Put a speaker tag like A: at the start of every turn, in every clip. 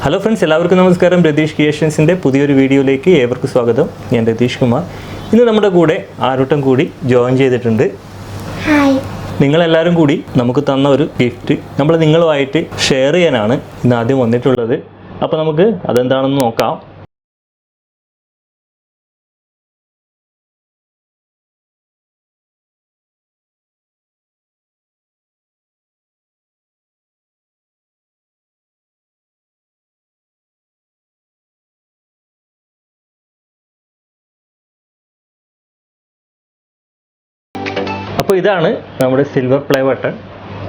A: Hello friends, എല്ലാവർക്കും നമസ്കാരം. രതീഷ് ക്രിയേഷൻസിൻ്റെ പുതിയൊരു വീഡിയോയിലേക്ക് ഏവർക്കും സ്വാഗതം. ഞാൻ രതീഷ് കുമാർ. ഇന്ന് നമ്മുടെ കൂടെ ആരുട്ടം കൂടി ജോയിൻ ചെയ്തിട്ടുണ്ട്. നിങ്ങളെല്ലാവരും കൂടി നമുക്ക് തന്ന ഒരു ഗിഫ്റ്റ് നമ്മൾ നിങ്ങളുമായിട്ട് ഷെയർ ചെയ്യാനാണ് ഇന്ന് ആദ്യം വന്നിട്ടുള്ളത്. അപ്പോൾ നമുക്ക് അതെന്താണെന്ന് നോക്കാം. അപ്പോൾ ഇതാണ് നമ്മുടെ സിൽവർ പ്ലേ ബട്ടൺ.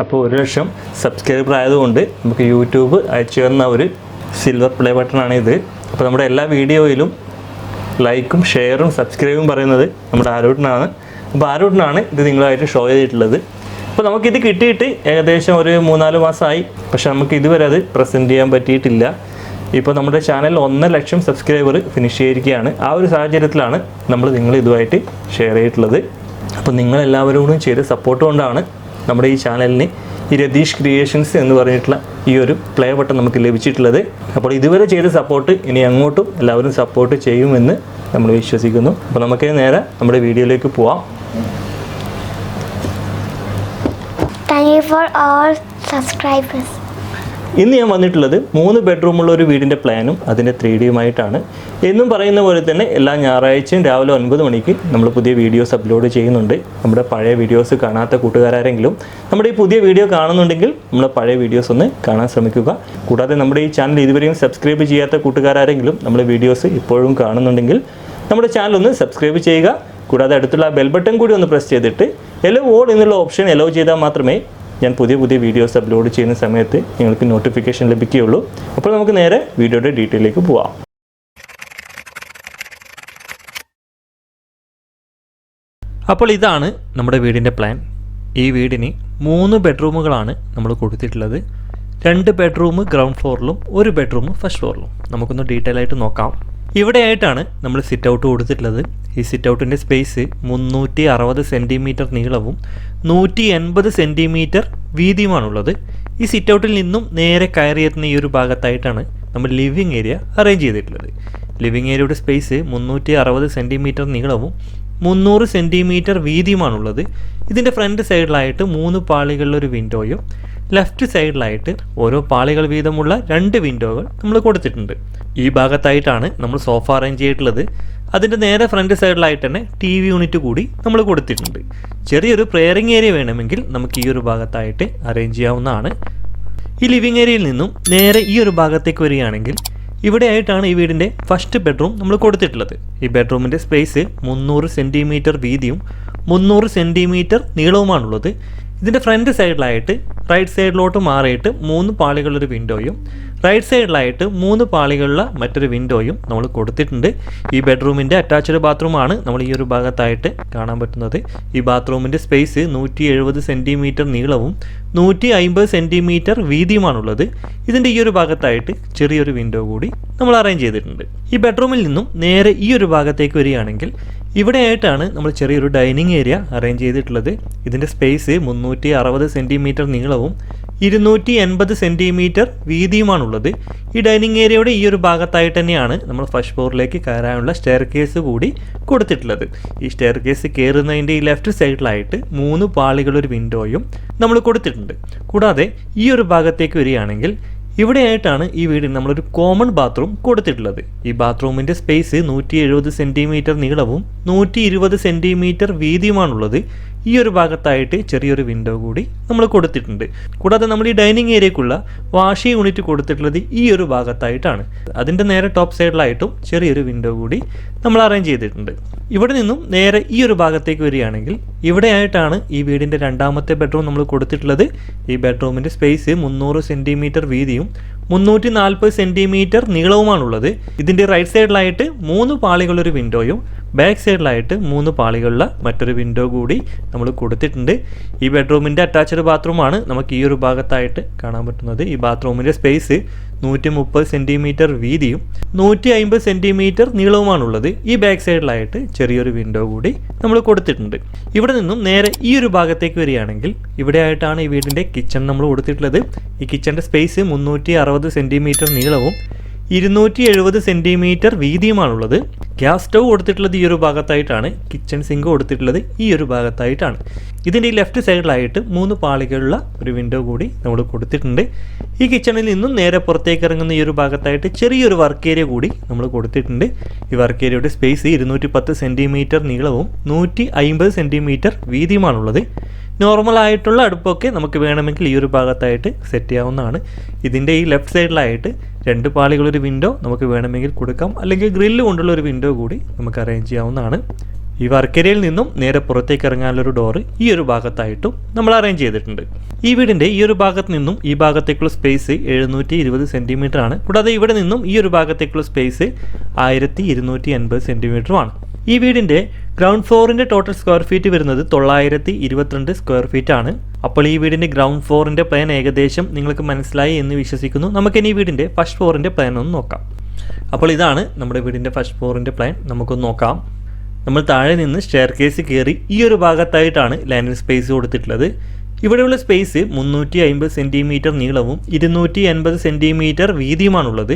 A: അപ്പോൾ 1,00,000 സബ്സ്ക്രൈബർ ആയതുകൊണ്ട് നമുക്ക് യൂട്യൂബ് അയച്ചു തന്ന ഒരു സിൽവർ പ്ലേ ബട്ടണാണ് ഇത്. അപ്പോൾ നമ്മുടെ എല്ലാ വീഡിയോയിലും ലൈക്കും ഷെയറും സബ്സ്ക്രൈബും പറയുന്നത് നമ്മുടെ ആരോട്ടനാണ്. അപ്പോൾ ആരോട്ടനാണ് ഇത് നിങ്ങളായിട്ട് ഷോ ചെയ്തിട്ടുള്ളത്. അപ്പോൾ നമുക്കിത് കിട്ടിയിട്ട് ഏകദേശം ഒരു 3-4 മാസമായി. പക്ഷേ നമുക്ക് ഇതുവരെ അത് പ്രസൻറ്റ് ചെയ്യാൻ പറ്റിയിട്ടില്ല. ഇപ്പോൾ നമ്മുടെ ചാനൽ 1,00,000 സബ്സ്ക്രൈബർ ഫിനിഷ് ചെയ്തിരിക്കുകയാണ്. ആ ഒരു സാഹചര്യത്തിലാണ് നമ്മൾ ഇതുമായിട്ട് ഷെയർ ചെയ്തിട്ടുള്ളത്. അപ്പോൾ നിങ്ങളെല്ലാവരോടും ചെയ്ത സപ്പോർട്ട് കൊണ്ടാണ് നമ്മുടെ ഈ ചാനലിന് ഈ രതീഷ് ക്രിയേഷൻസ് എന്ന് പറഞ്ഞിട്ടുള്ള ഈ ഒരു പ്ലേ ബട്ടൺ നമുക്ക് ലഭിച്ചിട്ടുള്ളത്. അപ്പോൾ ഇതുവരെ ചെയ്ത സപ്പോർട്ട് ഇനി അങ്ങോട്ടും എല്ലാവരും സപ്പോർട്ട് ചെയ്യുമെന്ന് നമ്മൾ വിശ്വസിക്കുന്നു. അപ്പോൾ നമുക്ക് നേരെ നമ്മുടെ വീഡിയോയിലേക്ക് പോവാം.
B: Thank you for all subscribers.
A: ഇന്ന് ഞാൻ വന്നിട്ടുള്ളത് 3 ബെഡ്റൂമുള്ള ഒരു വീടിൻ്റെ പ്ലാനും അതിൻ്റെ 3Dയുമായിട്ടാണ്. എന്നും പറയുന്ന പോലെ തന്നെ എല്ലാ ഞായറാഴ്ചയും രാവിലെ 9 മണിക്ക് നമ്മൾ പുതിയ വീഡിയോസ് അപ്ലോഡ് ചെയ്യുന്നുണ്ട്. നമ്മുടെ പഴയ വീഡിയോസ് കാണാത്ത കൂട്ടുകാരെങ്കിലും നമ്മുടെ ഈ പുതിയ വീഡിയോ കാണുന്നുണ്ടെങ്കിൽ നമ്മുടെ പഴയ വീഡിയോസ് ഒന്ന് കാണാൻ ശ്രമിക്കുക. കൂടാതെ നമ്മുടെ ഈ ചാനൽ ഇതുവരെയും സബ്സ്ക്രൈബ് ചെയ്യാത്ത കൂട്ടുകാരെങ്കിലും നമ്മുടെ വീഡിയോസ് ഇപ്പോഴും കാണുന്നുണ്ടെങ്കിൽ നമ്മുടെ ചാനൽ ഒന്ന് സബ്സ്ക്രൈബ് ചെയ്യുക. കൂടാതെ അടുത്തുള്ള ബെൽ ബട്ടൺ കൂടി ഒന്ന് പ്രസ് ചെയ്തിട്ട് എലോ ഓൾ എന്നുള്ള ഓപ്ഷൻ എലോ ചെയ്താൽ മാത്രമേ ഞാൻ പുതിയ വീഡിയോസ് അപ്ലോഡ് ചെയ്യുന്ന സമയത്ത് നിങ്ങൾക്ക് നോട്ടിഫിക്കേഷൻ ലഭിക്കുകയുള്ളൂ. അപ്പോൾ നമുക്ക് നേരെ വീഡിയോയുടെ ഡീറ്റെയിലേക്ക് പോവാം. അപ്പോൾ ഇതാണ് നമ്മുടെ വീടിൻ്റെ പ്ലാൻ. ഈ വീടിന് 3 ബെഡ്റൂമുകളാണ് നമ്മൾ കൊടുത്തിട്ടുള്ളത്. 2 ബെഡ്റൂം ഗ്രൗണ്ട് ഫ്ലോറിലും 1 ബെഡ്റൂം ഫസ്റ്റ് ഫ്ലോറിലും. നമുക്കൊന്ന് ഡീറ്റെയിൽ ആയിട്ട് നോക്കാം. ഇവിടെയായിട്ടാണ് നമ്മൾ സിറ്റ് ഔട്ട് കൊടുത്തിട്ടുള്ളത്. ഈ സിറ്റ് ഔട്ടിൻ്റെ സ്പേസ് 360 സെൻറ്റിമീറ്റർ നീളവും 180 സെൻറ്റിമീറ്റർ വീതിയുമാണുള്ളത്. ഈ സിറ്റ് ഔട്ടിൽ നിന്നും നേരെ കയറിയെത്തുന്ന ഈ ഒരു ഭാഗത്തായിട്ടാണ് നമ്മൾ ലിവിങ് ഏരിയ അറേഞ്ച് ചെയ്തിട്ടുള്ളത്. ലിവിങ് ഏരിയയുടെ സ്പേസ് 360 സെൻറ്റിമീറ്റർ നീളവും 300 സെൻറ്റിമീറ്റർ വീതിയുമാണുള്ളത്. ഇതിൻ്റെ ഫ്രണ്ട് സൈഡിലായിട്ട് 3 പാളികളിലൊരു വിൻഡോയും ലെഫ്റ്റ് സൈഡിലായിട്ട് ഓരോ പാളികൾ വീതമുള്ള 2 വിൻഡോകൾ നമ്മൾ കൊടുത്തിട്ടുണ്ട്. ഈ ഭാഗത്തായിട്ടാണ് നമ്മൾ സോഫ അറേഞ്ച് ചെയ്തിട്ടുള്ളത്. അതിൻ്റെ നേരെ ഫ്രണ്ട് സൈഡിലായിട്ട് തന്നെ TV യൂണിറ്റ് കൂടി നമ്മൾ കൊടുത്തിട്ടുണ്ട്. ചെറിയൊരു പ്രെയറിംഗ് ഏരിയ വേണമെങ്കിൽ നമുക്ക് ഈ ഒരു ഭാഗത്തായിട്ട് അറേഞ്ച് ചെയ്യാവുന്നതാണ്. ഈ ലിവിങ് ഏരിയയിൽ നിന്നും നേരെ ഈ ഒരു ഭാഗത്തേക്ക് വരികയാണെങ്കിൽ ഇവിടെയായിട്ടാണ് ഈ വീടിൻ്റെ ഫസ്റ്റ് ബെഡ്റൂം നമ്മൾ കൊടുത്തിട്ടുള്ളത്. ഈ ബെഡ്റൂമിൻ്റെ സ്പേസ് 300 സെൻറ്റിമീറ്റർ വീതിയും 300 സെൻറ്റിമീറ്റർ നീളവുമാണുള്ളത്. ഇതിൻ്റെ ഫ്രണ്ട് സൈഡിലായിട്ട് റൈറ്റ് സൈഡിലോട്ട് മാറിയിട്ട് 3 പാളികളൊരു വിൻഡോയും റൈറ്റ് സൈഡിലായിട്ട് 3 പാളികളുള്ള മറ്റൊരു വിൻഡോയും നമ്മൾ കൊടുത്തിട്ടുണ്ട്. ഈ ബെഡ്റൂമിൻ്റെ അറ്റാച്ച്ഡ് ബാത്റൂമാണ് നമ്മൾ ഈ ഒരു ഭാഗത്തായിട്ട് കാണാൻ പറ്റുന്നത്. ഈ ബാത്റൂമിൻ്റെ സ്പേസ് 170 സെൻറ്റിമീറ്റർ നീളവും 150 സെൻറ്റിമീറ്റർ വീതിയുമാണുള്ളത്. ഇതിൻ്റെ ഈ ഒരു ഭാഗത്തായിട്ട് ചെറിയൊരു വിൻഡോ കൂടി നമ്മൾ അറേഞ്ച് ചെയ്തിട്ടുണ്ട്. ഈ ബെഡ്റൂമിൽ നിന്നും നേരെ ഈ ഒരു ഭാഗത്തേക്ക് വരികയാണെങ്കിൽ ഇവിടെയായിട്ടാണ് നമ്മൾ ചെറിയൊരു ഡൈനിങ് ഏരിയ അറേഞ്ച് ചെയ്തിട്ടുള്ളത്. ഇതിൻ്റെ സ്പേസ് 360 സെൻറ്റിമീറ്റർ നീളവും 280 സെൻറ്റിമീറ്റർ വീതിയുമാണുള്ളത്. ഈ ഡൈനിങ് ഏരിയയുടെ ഈ ഒരു ഭാഗത്തായിട്ട് തന്നെയാണ് നമ്മൾ ഫസ്റ്റ് ഫ്ലോറിലേക്ക് കയറാനുള്ള സ്റ്റെയർ കേസ് കൂടി കൊടുത്തിട്ടുള്ളത്. ഈ സ്റ്റെയർ കേസ് കയറുന്നതിൻ്റെ ഈ ലെഫ്റ്റ് സൈഡിലായിട്ട് 3 പാളികളൊരു വിൻഡോയും നമ്മൾ കൊടുത്തിട്ടുണ്ട്. കൂടാതെ ഈ ഒരു ഭാഗത്തേക്ക് വരികയാണെങ്കിൽ ഇവിടെയായിട്ടാണ് ഈ വീടിന് നമ്മളൊരു കോമൺ ബാത്റൂം കൊടുത്തിട്ടുള്ളത്. ഈ ബാത്റൂമിൻ്റെ സ്പേസ് 170 സെൻറ്റിമീറ്റർ നീളവും 120 സെൻറ്റിമീറ്റർ വീതിയുമാണുള്ളത്. ഈ ഒരു ഭാഗത്തായിട്ട് ചെറിയൊരു വിൻഡോ കൂടി നമ്മൾ കൊടുത്തിട്ടുണ്ട്. കൂടാതെ നമ്മൾ ഈ ഡൈനിങ് ഏരിയക്കുള്ള വാഷ് യൂണിറ്റ് കൊടുത്തിട്ടുള്ളത് ഈ ഒരു ഭാഗത്തായിട്ടാണ്. അതിൻ്റെ നേരെ ടോപ്പ് സൈഡിലായിട്ടും ചെറിയൊരു വിൻഡോ കൂടി നമ്മൾ അറേഞ്ച് ചെയ്തിട്ടുണ്ട്. ഇവിടെ നിന്നും നേരെ ഈ ഒരു ഭാഗത്തേക്ക് വരികയാണെങ്കിൽ ഇവിടെയായിട്ടാണ് ഈ വീടിൻ്റെ 2ാമത്തെ ബെഡ്റൂം നമ്മൾ കൊടുത്തിട്ടുള്ളത്. ഈ ബെഡ്റൂമിൻ്റെ സ്പേസ് 300 സെൻറ്റിമീറ്റർ വീതിയും 340 സെൻറ്റിമീറ്റർ നീളവുമാണുള്ളത്. ഇതിൻ്റെ റൈറ്റ് സൈഡിലായിട്ട് 3 പാളികളൊരു വിൻഡോയും ബാക്ക് സൈഡിലായിട്ട് 3 പാളികളുള്ള മറ്റൊരു വിൻഡോ കൂടി നമ്മൾ കൊടുത്തിട്ടുണ്ട്. ഈ ബെഡ്റൂമിൻ്റെ അറ്റാച്ച്ഡ് ബാത്റൂമാണ് നമുക്ക് ഈ ഒരു ഭാഗത്തായിട്ട് കാണാൻ പറ്റുന്നത്. ഈ ബാത്റൂമിൻ്റെ സ്പേസ് 130 സെൻറ്റിമീറ്റർ വീതിയും 150 സെൻറ്റിമീറ്റർ നീളവുമാണുള്ളത്. ഈ ബാക്ക് സൈഡിലായിട്ട് ചെറിയൊരു വിൻഡോ കൂടി നമ്മൾ കൊടുത്തിട്ടുണ്ട്. ഇവിടെ നിന്നും നേരെ ഈ ഒരു ഭാഗത്തേക്ക് വരികയാണെങ്കിൽ ഇവിടെയായിട്ടാണ് ഈ വീടിൻ്റെ കിച്ചൺ നമ്മൾ കൊടുത്തിട്ടുള്ളത്. ഈ കിച്ചൻ്റെ സ്പേസ് 360 സെൻറ്റിമീറ്റർ നീളവും 270 സെൻറ്റിമീറ്റർ വീതിയുമാണുള്ളത്. ഗ്യാസ് സ്റ്റൗ കൊടുത്തിട്ടുള്ളത് ഈ ഒരു ഭാഗത്തായിട്ടാണ്. കിച്ചൺ സിങ്ക് കൊടുത്തിട്ടുള്ളത് ഈ ഒരു ഭാഗത്തായിട്ടാണ്. ഇതിൻ്റെ ഈ ലെഫ്റ്റ് സൈഡിലായിട്ട് 3 പാളികളുള്ള ഒരു വിൻഡോ കൂടി നമ്മൾ കൊടുത്തിട്ടുണ്ട്. ഈ കിച്ചണിൽ നിന്നും നേരെ പുറത്തേക്ക് ഇറങ്ങുന്ന ഈ ഒരു ഭാഗത്തായിട്ട് ചെറിയൊരു വർക്ക് ഏരിയ കൂടി നമ്മൾ കൊടുത്തിട്ടുണ്ട്. ഈ വർക്ക് ഏരിയയുടെ സ്പേസ് 210 സെൻറ്റിമീറ്റർ നീളവും 150 സെൻറ്റിമീറ്റർ വീതിയുമാണുള്ളത്. നോർമലായിട്ടുള്ള അടുപ്പൊക്കെ നമുക്ക് വേണമെങ്കിൽ ഈ ഒരു ഭാഗത്തായിട്ട് സെറ്റ് ചെയ്യാവുന്നതാണ്. ഇതിൻ്റെ ഈ ലെഫ്റ്റ് സൈഡിലായിട്ട് 2 പാളികളൊരു വിൻഡോ നമുക്ക് വേണമെങ്കിൽ കൊടുക്കാം, അല്ലെങ്കിൽ ഗ്രില്ല് കൊണ്ടുള്ള ഒരു വിൻഡോ കൂടി നമുക്ക് അറേഞ്ച് ചെയ്യാവുന്നതാണ്. ഈ വർക്ക് ഏരിയയിൽ നിന്നും നേരെ പുറത്തേക്ക് ഇറങ്ങാനുള്ളൊരു ഡോറ് ഈ ഒരു ഭാഗത്തായിട്ടും നമ്മൾ അറേഞ്ച് ചെയ്തിട്ടുണ്ട്. ഈ വീടിൻ്റെ ഈ ഒരു ഭാഗത്ത് നിന്നും ഈ ഭാഗത്തേക്കുള്ള സ്പേസ് 720 സെൻറ്റിമീറ്റർ ആണ്. കൂടാതെ ഇവിടെ നിന്നും ഈ ഒരു ഭാഗത്തേക്കുള്ള സ്പേസ് 1280 സെൻറ്റിമീറ്ററുമാണ്. ഈ വീടിൻ്റെ ഗ്രൗണ്ട് ഫ്ലോറിൻ്റെ ടോട്ടൽ സ്ക്വയർ ഫീറ്റ് വരുന്നത് 922 സ്ക്വയർ ഫീറ്റ് ആണ്. അപ്പോൾ ഈ വീടിൻ്റെ ഗ്രൗണ്ട് ഫ്ലോറിൻ്റെ പ്ലാൻ ഏകദേശം നിങ്ങൾക്ക് മനസ്സിലായി എന്ന് വിശ്വസിക്കുന്നു. നമുക്കിനി ഈ വീടിൻ്റെ ഫസ്റ്റ് ഫ്ലോറിൻ്റെ പ്ലാൻ ഒന്ന് നോക്കാം. അപ്പോൾ ഇതാണ് നമ്മുടെ വീടിൻ്റെ ഫസ്റ്റ് ഫ്ലോറിൻ്റെ പ്ലാൻ. നമുക്കൊന്ന് നോക്കാം. നമ്മൾ താഴെ നിന്ന് സ്റ്റെയർ കേസ് കയറി ഈ ഒരു ഭാഗത്തായിട്ടാണ് ലാൻഡിംഗ് സ്പേസ് കൊടുത്തിട്ടുള്ളത്. ഇവിടെയുള്ള സ്പേസ് 350 സെൻറ്റിമീറ്റർ നീളവും 280 സെൻറ്റിമീറ്റർ വീതിയുമാണുള്ളത്.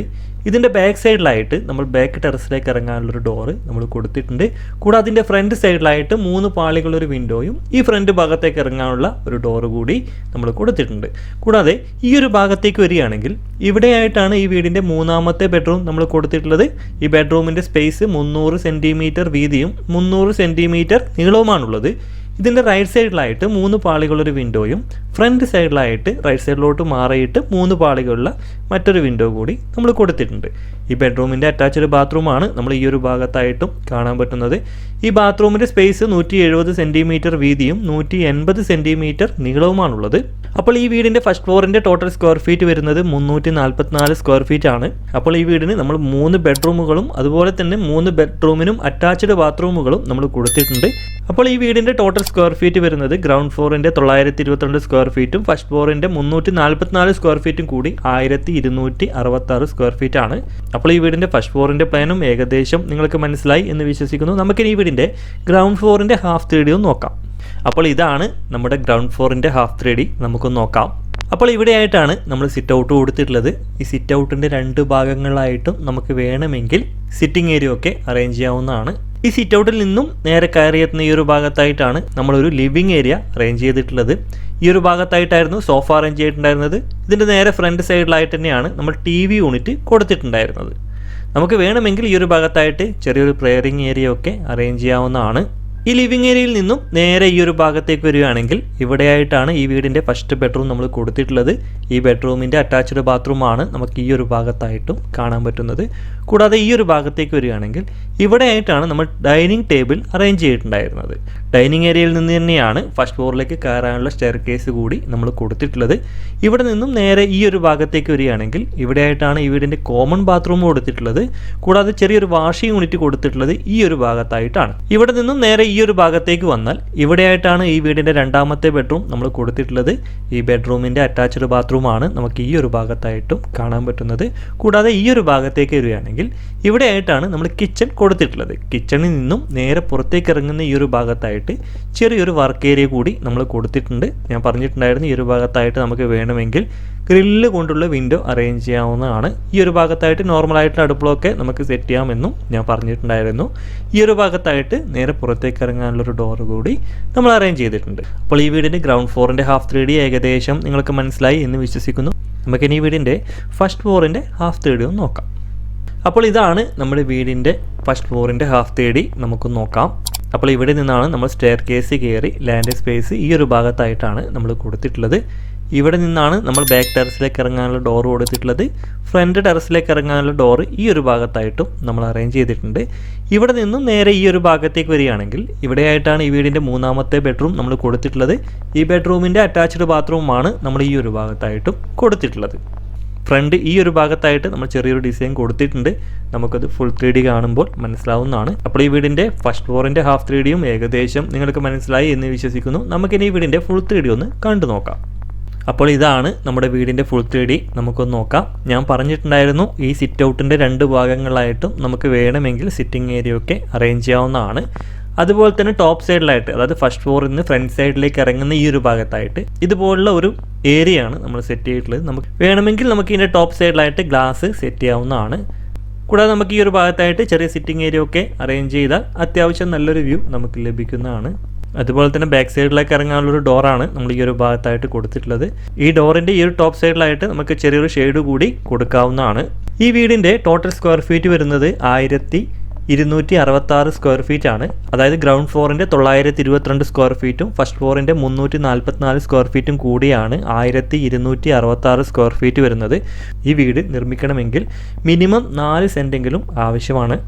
A: ഇതിൻ്റെ ബാക്ക് സൈഡിലായിട്ട് നമ്മൾ ബാക്ക് ടെറസിലേക്ക് ഇറങ്ങാനുള്ളൊരു ഡോറ് നമ്മൾ കൊടുത്തിട്ടുണ്ട്. കൂടാതെ അതിൻ്റെ ഫ്രണ്ട് സൈഡിലായിട്ട് 3 പാളികളൊരു വിൻഡോയും ഈ ഫ്രണ്ട് ഭാഗത്തേക്ക് ഇറങ്ങാനുള്ള ഒരു ഡോറ് കൂടി നമ്മൾ കൊടുത്തിട്ടുണ്ട്. കൂടാതെ ഈ ഒരു ഭാഗത്തേക്ക് വരികയാണെങ്കിൽ ഇവിടെയായിട്ടാണ് ഈ വീടിൻ്റെ 3ാമത്തെ ബെഡ്റൂം നമ്മൾ കൊടുത്തിട്ടുള്ളത്. ഈ ബെഡ്റൂമിൻ്റെ സ്പേസ് 300 സെൻറ്റിമീറ്റർ വീതിയും 300 സെൻറ്റിമീറ്റർ നീളവുമാണുള്ളത്. ഇതിൻ്റെ റൈറ്റ് സൈഡിലായിട്ട് 3 പാളികളൊരു വിൻഡോയും ഫ്രണ്ട് സൈഡിലായിട്ട് റൈറ്റ് സൈഡിലോട്ട് മാറിയിട്ട് 3 പാളികളുള്ള മറ്റൊരു വിൻഡോ കൂടി നമ്മൾ കൊടുത്തിട്ടുണ്ട്. ഈ ബെഡ്റൂമിൻ്റെ അറ്റാച്ച്ഡ് ബാത്റൂമാണ് നമ്മൾ ഈ ഒരു ഭാഗത്തായിട്ടും കാണാൻ പറ്റുന്നത്. ഈ ബാത്റൂമിൻ്റെ സ്പേസ് 170 സെൻറ്റിമീറ്റർ വീതിയും 180 സെൻറ്റിമീറ്റർ നീളവുമാണുള്ളത്. അപ്പോൾ ഈ വീടിൻ്റെ ഫസ്റ്റ് ഫ്ലോറിൻ്റെ ടോട്ടൽ സ്ക്വയർ ഫീറ്റ് വരുന്നത് 344 സ്ക്വയർ ഫീറ്റ് ആണ്. അപ്പോൾ ഈ വീടിന് നമ്മൾ 3 ബെഡ്റൂമുകളും അതുപോലെ തന്നെ 3 ബെഡ്റൂമിനും അറ്റാച്ച്ഡ് ബാത്റൂമുകളും നമ്മൾ കൊടുത്തിട്ടുണ്ട്. അപ്പോൾ ഈ വീടിൻ്റെ ടോട്ടൽ സ്ക്വയർ ഫീറ്റ് വരുന്നത് ഗ്രൗണ്ട് ഫ്ലോറിൻ്റെ 922 സ്ക്വയർ ഫീറ്റും ഫസ്റ്റ് ഫ്ലോറിൻ്റെ 344 സ്ക്വയർ ഫീറ്റും കൂടി 1266 സ്ക്വയർ ഫീറ്റ് ആണ്. അപ്പോൾ ഈ വീടിൻ്റെ ഫസ്റ്റ് ഫ്ലോറിൻ്റെ പ്ലാനും ഏകദേശം നിങ്ങൾക്ക് മനസ്സിലായി എന്ന് വിശ്വസിക്കുന്നു. നമുക്കിനി ഈ വീടിൻ്റെ ഗ്രൗണ്ട് ഫ്ലോറിൻ്റെ ഹാഫ് 3D ഒന്ന് നോക്കാം. അപ്പോൾ ഇതാണ് നമ്മുടെ ഗ്രൗണ്ട് ഫ്ലോറിൻ്റെ ഹാഫ് 3D. നമുക്കൊന്ന് നോക്കാം. അപ്പോൾ ഇവിടെയായിട്ടാണ് നമ്മൾ സിറ്റ് ഔട്ട് കൊടുത്തിട്ടുള്ളത്. ഈ സിറ്റ് ഔട്ടിൻ്റെ 2 ഭാഗങ്ങളായിട്ടും നമുക്ക് വേണമെങ്കിൽ സിറ്റിംഗ് ഏരിയ ഒക്കെ അറേഞ്ച് ചെയ്യാവുന്നതാണ്. ഈ സിറ്റ് ഔട്ടിൽ നിന്നും നേരെ കയറിയെത്തുന്ന ഈ ഒരു ഭാഗത്തായിട്ടാണ് നമ്മളൊരു ലിവിങ് ഏരിയ അറേഞ്ച് ചെയ്തിട്ടുള്ളത്. ഈ ഒരു ഭാഗത്തായിട്ടായിരുന്നു സോഫ അറേഞ്ച് ചെയ്തിട്ടുണ്ടായിരുന്നത്. ഇതിൻ്റെ നേരെ ഫ്രണ്ട് സൈഡിലായിട്ട് തന്നെയാണ് നമ്മൾ TV യൂണിറ്റ് കൊടുത്തിട്ടുണ്ടായിരുന്നത്. നമുക്ക് വേണമെങ്കിൽ ഈ ഒരു ഭാഗത്തായിട്ട് ചെറിയൊരു പ്രെയറിങ് ഏരിയ ഒക്കെ അറേഞ്ച് ചെയ്യാവുന്നതാണ്. ഈ ലിവിങ് ഏരിയയിൽ നിന്നും നേരെ ഈ ഒരു ഭാഗത്തേക്ക് വരികയാണെങ്കിൽ ഇവിടെയായിട്ടാണ് ഈ വീടിൻ്റെ ഫസ്റ്റ് ബെഡ്റൂം നമ്മൾ കൊടുത്തിട്ടുള്ളത്. ഈ ബെഡ്റൂമിൻ്റെ അറ്റാച്ച്ഡ് ബാത്റൂമാണ് നമുക്ക് ഈ ഒരു ഭാഗത്തായിട്ടും കാണാൻ പറ്റുന്നത്. കൂടാതെ ഈ ഒരു ഭാഗത്തേക്ക് വരികയാണെങ്കിൽ ഇവിടെയായിട്ടാണ് നമ്മൾ ഡൈനിങ് ടേബിൾ അറേഞ്ച് ചെയ്തിട്ടുണ്ടായിരുന്നത്. ഡൈനിങ് ഏരിയയിൽ നിന്ന് തന്നെയാണ് ഫസ്റ്റ് ഫ്ലോറിലേക്ക് കയറാനുള്ള സ്റ്റെയർ കേസ് കൂടി നമ്മൾ കൊടുത്തിട്ടുള്ളത്. ഇവിടെ നിന്നും നേരെ ഈ ഒരു ഭാഗത്തേക്ക് വരികയാണെങ്കിൽ ഇവിടെയായിട്ടാണ് ഈ വീടിൻ്റെ കോമൺ ബാത്റൂം കൊടുത്തിട്ടുള്ളത്. കൂടാതെ ചെറിയൊരു വാഷിംഗ് യൂണിറ്റ് കൊടുത്തിട്ടുള്ളത് ഈ ഒരു ഭാഗത്തായിട്ടാണ്. ഇവിടെ നിന്നും നേരെ ഈ ഒരു ഭാഗത്തേക്ക് വന്നാൽ ഇവിടെയായിട്ടാണ് ഈ വീടിൻ്റെ 2ാമത്തെ ബെഡ്റൂം നമ്മൾ കൊടുത്തിട്ടുള്ളത്. ഈ ബെഡ്റൂമിൻ്റെ അറ്റാച്ച്ഡ് ബാത്റൂമാണ് നമുക്ക് ഈ ഒരു ഭാഗത്തായിട്ടും കാണാൻ പറ്റുന്നത്. കൂടാതെ ഈ ഒരു ഭാഗത്തേക്ക് വരികയാണെങ്കിൽ ഇവിടെയായിട്ടാണ് നമ്മൾ കിച്ചൺ കൊടുത്തിട്ടുള്ളത്. കിച്ചണിൽ നിന്നും നേരെ പുറത്തേക്ക് ഇറങ്ങുന്ന ഈ ഒരു ഭാഗത്തായിട്ട് ചെറിയൊരു വർക്ക് ഏരിയ കൂടി നമ്മൾ കൊടുത്തിട്ടുണ്ട്. ഞാൻ പറഞ്ഞിട്ടുണ്ടായിരുന്നു ഈ ഒരു ഭാഗത്തായിട്ട് നമുക്ക് വേണമെങ്കിൽ ഗ്രില്ല് കൊണ്ടുള്ള വിൻഡോ അറേഞ്ച് ചെയ്യാവുന്നതാണ്. ഈ ഒരു ഭാഗത്തായിട്ട് നോർമലായിട്ടുള്ള അടുക്കളൊക്കെ നമുക്ക് സെറ്റ് ചെയ്യാമെന്നും ഞാൻ പറഞ്ഞിട്ടുണ്ടായിരുന്നു. ഈ ഒരു ഭാഗത്തായിട്ട് നേരെ പുറത്തേക്ക് ഇറങ്ങാനുള്ളൊരു ഡോറ് കൂടി നമ്മൾ അറേഞ്ച് ചെയ്തിട്ടുണ്ട്. അപ്പോൾ ഈ വീടിൻ്റെ ഗ്രൗണ്ട് ഫ്ലോറിൻ്റെ ഹാഫ് 3D ഏകദേശം നിങ്ങൾക്ക് മനസ്സിലായി എന്ന് വിശ്വസിക്കുന്നു. നമുക്കിനി ഈ വീടിൻ്റെ ഫസ്റ്റ് ഫ്ലോറിൻ്റെ ഹാഫ് 3D ഒന്ന് നോക്കാം. അപ്പോൾ ഇതാണ് നമ്മുടെ വീടിൻ്റെ ഫസ്റ്റ് ഫ്ലോറിൻ്റെ ഹാഫ് 3D. നമുക്ക് നോക്കാം. അപ്പോൾ ഇവിടെ നിന്നാണ് നമ്മൾ സ്റ്റെയർ കേസ് കയറി ലാൻഡ് സ്പേസ് ഈ ഒരു ഭാഗത്തായിട്ടാണ് നമ്മൾ കൊടുത്തിട്ടുള്ളത്. ഇവിടെ നിന്നാണ് നമ്മൾ ബാക്ക് ടെറസിലേക്ക് ഇറങ്ങാനുള്ള ഡോർ കൊടുത്തിട്ടുള്ളത്. ഫ്രണ്ട് ടെറസിലേക്ക് ഇറങ്ങാനുള്ള ഡോറ് ഈ ഒരു ഭാഗത്തായിട്ടും നമ്മൾ അറേഞ്ച് ചെയ്തിട്ടുണ്ട്. ഇവിടെ നിന്നും നേരെ ഈ ഒരു ഭാഗത്തേക്ക് വരികയാണെങ്കിൽ ഇവിടെയായിട്ടാണ് ഈ വീടിൻ്റെ 3ാമത്തെ ബെഡ്റൂം നമ്മൾ കൊടുത്തിട്ടുള്ളത്. ഈ ബെഡ്റൂമിൻ്റെ അറ്റാച്ച്ഡ് ബാത്റൂമാണ് നമ്മൾ ഈ ഒരു ഭാഗത്തായിട്ടും കൊടുത്തിട്ടുള്ളത്. ഫ്രണ്ട് ഈ ഒരു ഭാഗത്തായിട്ട് നമ്മൾ ചെറിയൊരു ഡിസൈൻ കൊടുത്തിട്ടുണ്ട്. നമുക്കത് ഫുൾ 3D കാണുമ്പോൾ മനസ്സിലാവുന്നതാണ്. അപ്പോൾ ഈ വീടിൻ്റെ ഫസ്റ്റ് ഫ്ലോറിൻ്റെ ഹാഫ് 3Dയും ഏകദേശം നിങ്ങൾക്ക് മനസ്സിലായി എന്ന് വിശ്വസിക്കുന്നു. നമുക്കിനി ഈ വീടിൻ്റെ ഫുൾ 3D ഒന്ന് കണ്ടു നോക്കാം. അപ്പോൾ ഇതാണ് നമ്മുടെ വീടിൻ്റെ ഫുൾ 3D. നമുക്കൊന്ന് നോക്കാം. ഞാൻ പറഞ്ഞിട്ടുണ്ടായിരുന്നു ഈ സിറ്റ് ഔട്ടിൻ്റെ 2 ഭാഗങ്ങളായിട്ടും നമുക്ക് വേണമെങ്കിൽ സിറ്റിംഗ് ഏരിയ ഒക്കെ അറേഞ്ച് ചെയ്യാവുന്നതാണ്. അതുപോലെ തന്നെ ടോപ്പ് സൈഡിലായിട്ട്, അതായത് ഫസ്റ്റ് ഫ്ലോറിൽ നിന്ന് ഫ്രണ്ട് സൈഡിലേക്ക് ഇറങ്ങുന്ന ഈ ഒരു ഭാഗത്തായിട്ട് ഇതുപോലുള്ള ഒരു ഏരിയയാണ് നമ്മൾ സെറ്റ് ചെയ്തിട്ടുള്ളത്. നമുക്ക് വേണമെങ്കിൽ നമുക്ക് ഇതിൻ്റെ ടോപ്പ് സൈഡിലായിട്ട് ഗ്ലാസ് സെറ്റ് ചെയ്യാവുന്നതാണ്. കൂടാതെ നമുക്ക് ഈ ഒരു ഭാഗത്തായിട്ട് ചെറിയ സിറ്റിംഗ് ഏരിയ ഒക്കെ അറേഞ്ച് ചെയ്താൽ അത്യാവശ്യം നല്ലൊരു വ്യൂ നമുക്ക് ലഭിക്കുന്നതാണ്. അതുപോലെ തന്നെ ബാക്ക് സൈഡിലേക്ക് ഇറങ്ങാനുള്ളൊരു ഡോറാണ് നമ്മൾ ഈ ഒരു ഭാഗത്തായിട്ട് കൊടുത്തിട്ടുള്ളത്. ഈ ഡോറിൻ്റെ ഈ ഒരു ടോപ്പ് സൈഡിലായിട്ട് നമുക്ക് ചെറിയൊരു ഷെയ്ഡ് കൂടി കൊടുക്കാവുന്നതാണ്. ഈ വീടിൻ്റെ ടോട്ടൽ സ്ക്വയർ ഫീറ്റ് വരുന്നത് 1266 സ്ക്വയർ ഫീറ്റ് ആണ്. അതായത് ഗ്രൗണ്ട് ഫ്ലോറിൻ്റെ 922 സ്ക്വയർ ഫീറ്റും ഫസ്റ്റ് ഫ്ലോറിൻ്റെ 344 സ്ക്വയർ ഫീറ്റും കൂടിയാണ് 1266 സ്ക്വയർ ഫീറ്റ് വരുന്നത്. ഈ വീട് നിർമ്മിക്കണമെങ്കിൽ മിനിമം 4 സെൻറ്റെങ്കിലും ആവശ്യമാണ്.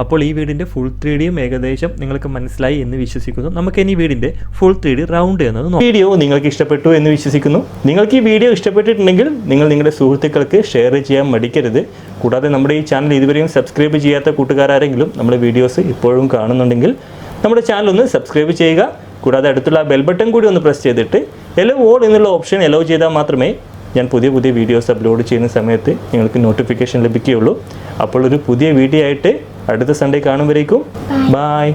A: അപ്പോൾ ഈ വീടിൻ്റെ ഫുൾ 3Dയും ഏകദേശം നിങ്ങൾക്ക് മനസ്സിലായി എന്ന് വിശ്വസിക്കുന്നു. നമുക്ക് ഇനി വീടിൻ്റെ ഫുൾ 3D റൗണ്ട് എന്നത് വീഡിയോ നിങ്ങൾക്ക് ഇഷ്ടപ്പെട്ടു എന്ന് വിശ്വസിക്കുന്നു. നിങ്ങൾക്ക് ഈ വീഡിയോ ഇഷ്ടപ്പെട്ടിട്ടുണ്ടെങ്കിൽ നിങ്ങൾ നിങ്ങളുടെ സുഹൃത്തുക്കൾക്ക് ഷെയർ ചെയ്യാൻ മടിക്കരുത്. കൂടാതെ നമ്മുടെ ഈ ചാനൽ ഇതുവരെയും സബ്സ്ക്രൈബ് ചെയ്യാത്ത കൂട്ടുകാരെങ്കിലും നമ്മുടെ വീഡിയോസ് ഇപ്പോഴും കാണുന്നുണ്ടെങ്കിൽ നമ്മുടെ ചാനൽ ഒന്ന് സബ്സ്ക്രൈബ് ചെയ്യുക. കൂടാതെ അടുത്തുള്ള ബെൽ ബട്ടൺ കൂടി ഒന്ന് പ്രസ് ചെയ്തിട്ട് എലോ ഓൾ എന്നുള്ള ഓപ്ഷൻ എലോ ചെയ്താൽ മാത്രമേ ഞാൻ പുതിയ വീഡിയോസ് അപ്ലോഡ് ചെയ്യുന്ന സമയത്ത് നിങ്ങൾക്ക് നോട്ടിഫിക്കേഷൻ ലഭിക്കുകയുള്ളൂ. അപ്പോൾ ഒരു പുതിയ വീഡിയോ ആയിട്ട് അടുത്ത സൺഡേ കാണുമ്പോഴേക്കും ബൈ.